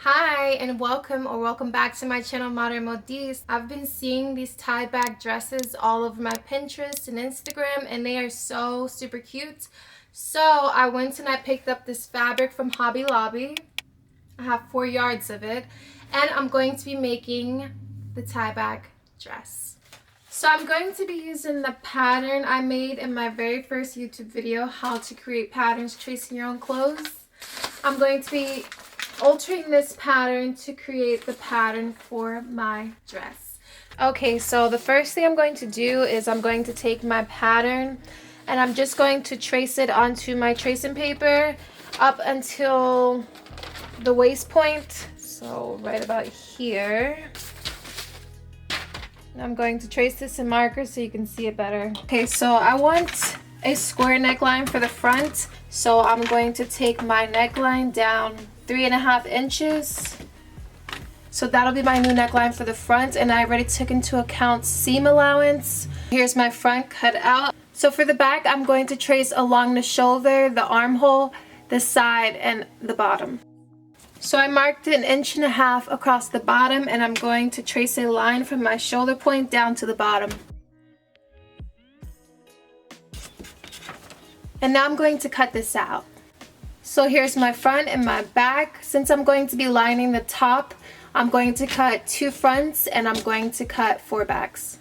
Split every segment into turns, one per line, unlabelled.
Hi and welcome back to my channel Modern Modis. I've been seeing these tie back dresses all over my Pinterest and Instagram and they are so super cute. So I went and I picked up this fabric from Hobby Lobby. I have 4 yards of it and I'm going to be making the tie back dress. So I'm going to be using the pattern I made in my very first YouTube video, how to create patterns tracing your own clothes. I'm going to be altering this pattern to create the pattern for my dress. Okay, so the first thing I'm going to do is I'm going to take my pattern and I'm just going to trace it onto my tracing paper up until the waist point, so right about here. I'm going to trace this in marker so you can see it better. Okay, so I want a square neckline for the front, so I'm going to take my neckline down 3.5 inches. So that'll be my new neckline for the front, and I already took into account seam allowance. Here's my front cut out. So for the back, I'm going to trace along the shoulder, the armhole, the side, and the bottom. So I marked 1.5 inches across the bottom, and I'm going to trace a line from my shoulder point down to the bottom. And now I'm going to cut this out. So here's my front and my back. Since I'm going to be lining the top, I'm going to cut 2 fronts and I'm going to cut 4 backs.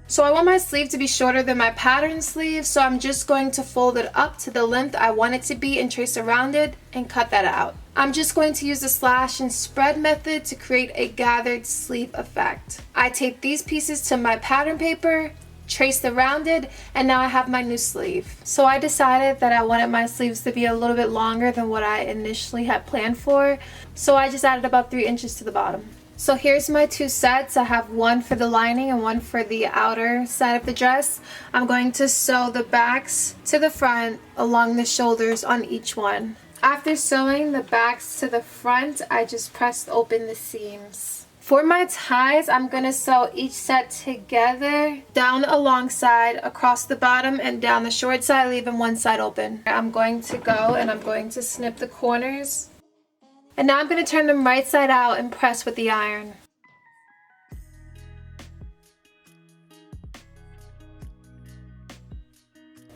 So I want my sleeve to be shorter than my pattern sleeve, so I'm just going to fold it up to the length I want it to be and trace around it and cut that out. I'm just going to use the slash and spread method to create a gathered sleeve effect. I tape these pieces to my pattern paper, traced around it, and now I have my new sleeve. So I decided that I wanted my sleeves to be a little bit longer than what I initially had planned for, so I just added about 3 inches to the bottom. So here's my 2 sets. I have one for the lining and one for the outer side of the dress. I'm going to sew the backs to the front along the shoulders on each one. After sewing the backs to the front, I just pressed open the seams. For my ties, I'm going to sew each set together, down alongside, across the bottom, and down the short side, leaving one side open. I'm going to go and I'm going to snip the corners. And now I'm going to turn them right side out and press with the iron.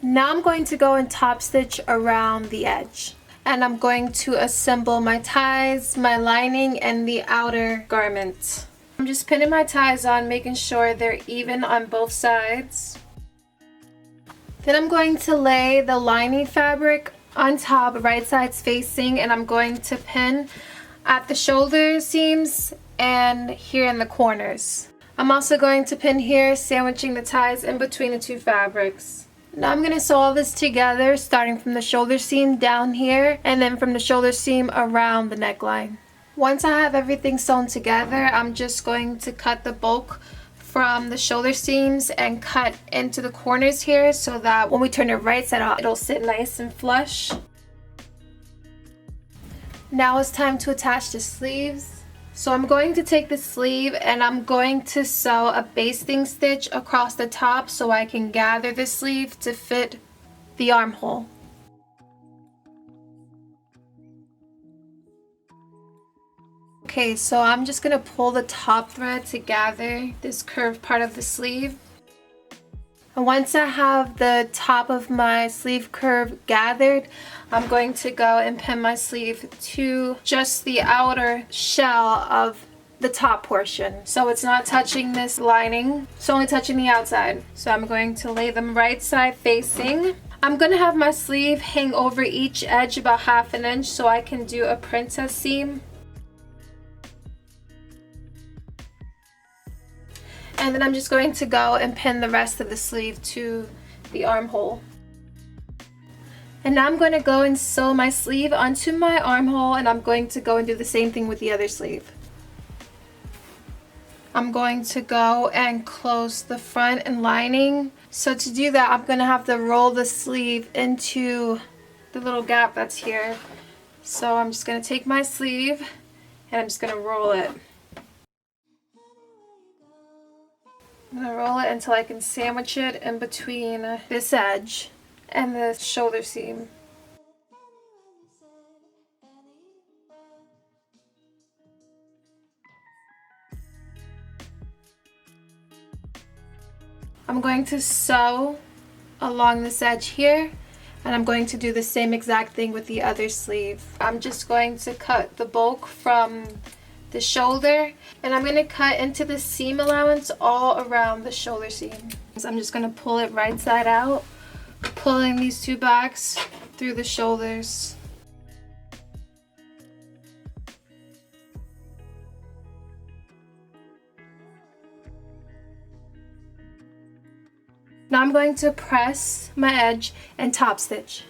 Now I'm going to go and top stitch around the edge. And I'm going to assemble my ties, my lining, and the outer garment. I'm just pinning my ties on, making sure they're even on both sides. Then I'm going to lay the lining fabric on top, right sides facing, and I'm going to pin at the shoulder seams and here in the corners. I'm also going to pin here, sandwiching the ties in between the 2 fabrics. Now I'm going to sew all this together, starting from the shoulder seam down here and then from the shoulder seam around the neckline. Once I have everything sewn together, I'm just going to cut the bulk from the shoulder seams and cut into the corners here so that when we turn it right side out, it'll sit nice and flush. Now it's time to attach the sleeves. So I'm going to take the sleeve and I'm going to sew a basting stitch across the top so I can gather the sleeve to fit the armhole. Okay, so I'm just going to pull the top thread to gather this curved part of the sleeve. And once I have the top of my sleeve curve gathered, I'm going to go and pin my sleeve to just the outer shell of the top portion. So it's not touching this lining, it's only touching the outside. So I'm going to lay them right side facing. I'm going to have my sleeve hang over each edge about 1/2 inch so I can do a princess seam. And then I'm just going to go and pin the rest of the sleeve to the armhole. And now I'm going to go and sew my sleeve onto my armhole, and I'm going to go and do the same thing with the other sleeve. I'm going to go and close the front and lining. So to do that, I'm going to have to roll the sleeve into the little gap that's here. So I'm just going to take my sleeve and I'm just going to roll it. I'm going to roll it until I can sandwich it in between this edge and the shoulder seam. I'm going to sew along this edge here, and I'm going to do the same exact thing with the other sleeve. I'm just going to cut the bulk from the shoulder, and I'm going to cut into the seam allowance all around the shoulder seam. So I'm just going to pull it right side out, pulling these two backs through the shoulders. Now I'm going to press my edge and top stitch.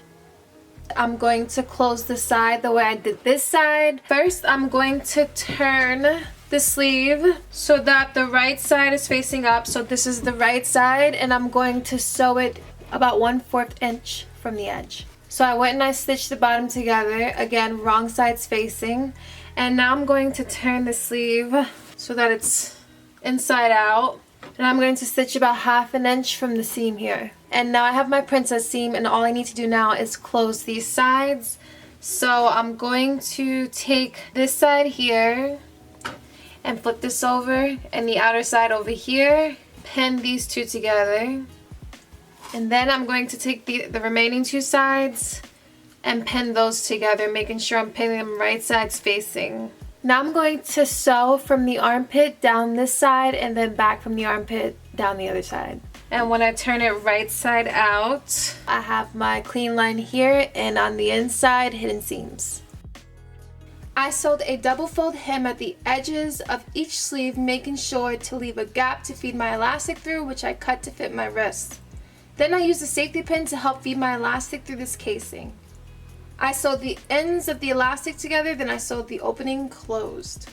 I'm going to close the side the way I did this side. First, I'm going to turn the sleeve so that the right side is facing up. So this is the right side, and I'm going to sew it about 1/4 inch from the edge. So I went and I stitched the bottom together. Again, wrong side's facing. And now I'm going to turn the sleeve so that it's inside out. And I'm going to stitch about 1/2 inch from the seam here. And now I have my princess seam, and all I need to do now is close these sides. So I'm going to take this side here and flip this over, and the outer side over here, pin these two together. And then I'm going to take the remaining two sides and pin those together, making sure I'm pinning them right sides facing. Now I'm going to sew from the armpit down this side and then back from the armpit down the other side. And when I turn it right side out, I have my clean line here, and on the inside, hidden seams. I sewed a double fold hem at the edges of each sleeve, making sure to leave a gap to feed my elastic through, which I cut to fit my wrist. Then I used a safety pin to help feed my elastic through this casing. I sewed the ends of the elastic together, then I sewed the opening closed.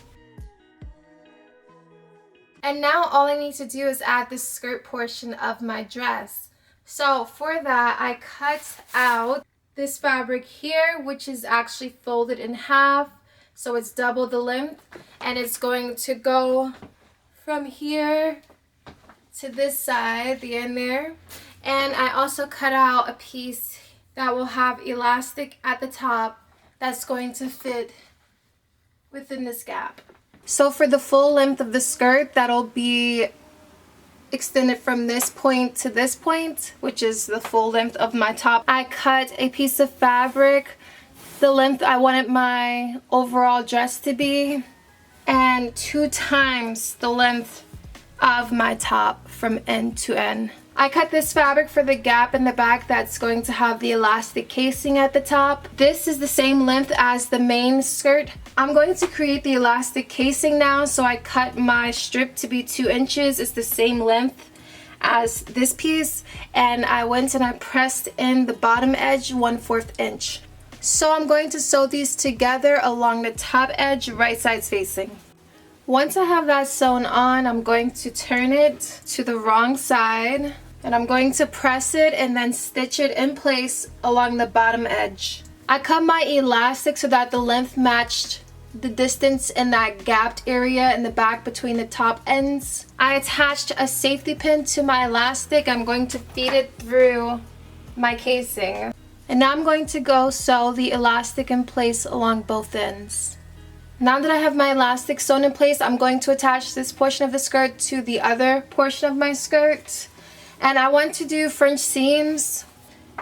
And now all I need to do is add the skirt portion of my dress. So for that, I cut out this fabric here, which is actually folded in half, so it's double the length, and it's going to go from here to this side, the end there. And I also cut out a piece that will have elastic at the top that's going to fit within this gap. So for the full length of the skirt, that'll be extended from this point to this point, which is the full length of my top. I cut a piece of fabric the length I wanted my overall dress to be, and 2 times the length of my top from end to end. I cut this fabric for the gap in the back that's going to have the elastic casing at the top. This is the same length as the main skirt. I'm going to create the elastic casing now, so I cut my strip to be 2 inches. It's the same length as this piece, and I went and I pressed in the bottom edge 1/4 inch. So I'm going to sew these together along the top edge, right sides facing. Once I have that sewn on, I'm going to turn it to the wrong side, and I'm going to press it and then stitch it in place along the bottom edge. I cut my elastic so that the length matched the distance in that gapped area in the back between the top ends. I attached a safety pin to my elastic. I'm going to feed it through my casing. And now I'm going to go sew the elastic in place along both ends. Now that I have my elastic sewn in place, I'm going to attach this portion of the skirt to the other portion of my skirt. And I want to do French seams.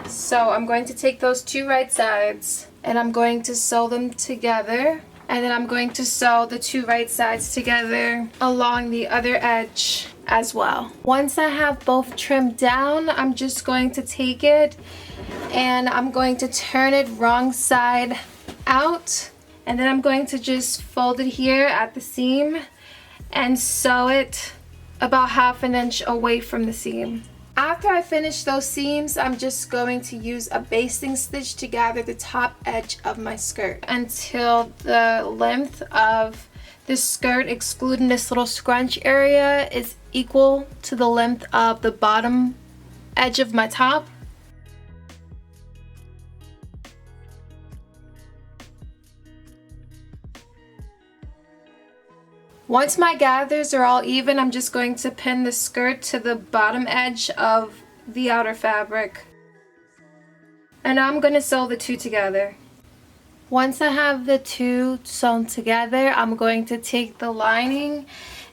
So I'm going to take those 2 right sides and I'm going to sew them together. And then I'm going to sew the 2 right sides together along the other edge as well. Once I have both trimmed down, I'm just going to take it and I'm going to turn it wrong side out. And then I'm going to just fold it here at the seam and sew it about 1/2 inch away from the seam. After I finish those seams, I'm just going to use a basting stitch to gather the top edge of my skirt until the length of this skirt, excluding this little scrunch area, is equal to the length of the bottom edge of my top. Once my gathers are all even, I'm just going to pin the skirt to the bottom edge of the outer fabric. And now I'm going to sew the 2 together. Once I have the 2 sewn together, I'm going to take the lining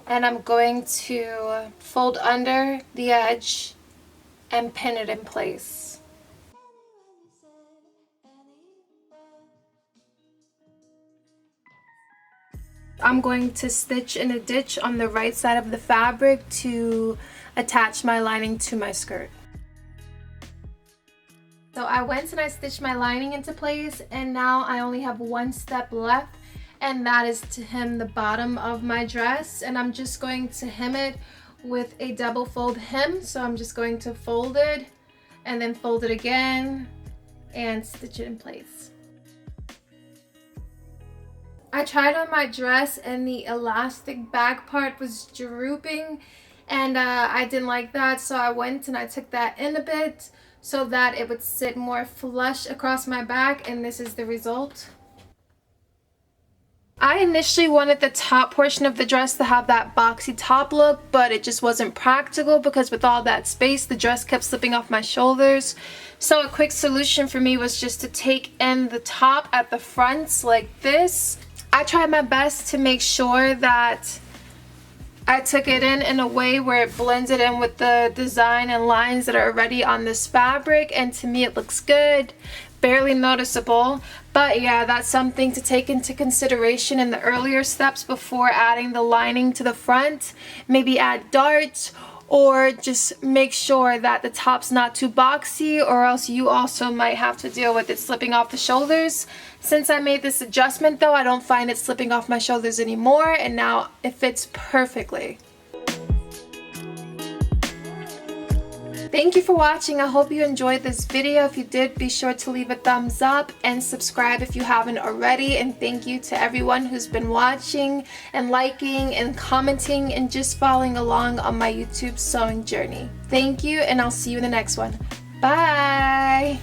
and I'm going to fold under the edge and pin it in place. I'm going to stitch in a ditch on the right side of the fabric to attach my lining to my skirt. So I went and I stitched my lining into place, and now I only have one step left, and that is to hem the bottom of my dress. And I'm just going to hem it with a double fold hem. So I'm just going to fold it and then fold it again and stitch it in place. I tried on my dress and the elastic back part was drooping, and I didn't like that, so I went and I took that in a bit so that it would sit more flush across my back, and this is the result. I initially wanted the top portion of the dress to have that boxy top look, but it just wasn't practical because with all that space, the dress kept slipping off my shoulders. So a quick solution for me was just to take in the top at the fronts like this. I tried my best to make sure that I took it in a way where it blended in with the design and lines that are already on this fabric, and to me it looks good, barely noticeable. But yeah, that's something to take into consideration in the earlier steps before adding the lining to the front. Maybe add darts, or just make sure that the top's not too boxy, or else you also might have to deal with it slipping off the shoulders. Since I made this adjustment though, I don't find it slipping off my shoulders anymore, and now it fits perfectly. Thank you for watching. I hope you enjoyed this video. If you did, be sure to leave a thumbs up and subscribe if you haven't already. And thank you to everyone who's been watching and liking and commenting and just following along on my YouTube sewing journey. Thank you, and I'll see you in the next one. Bye!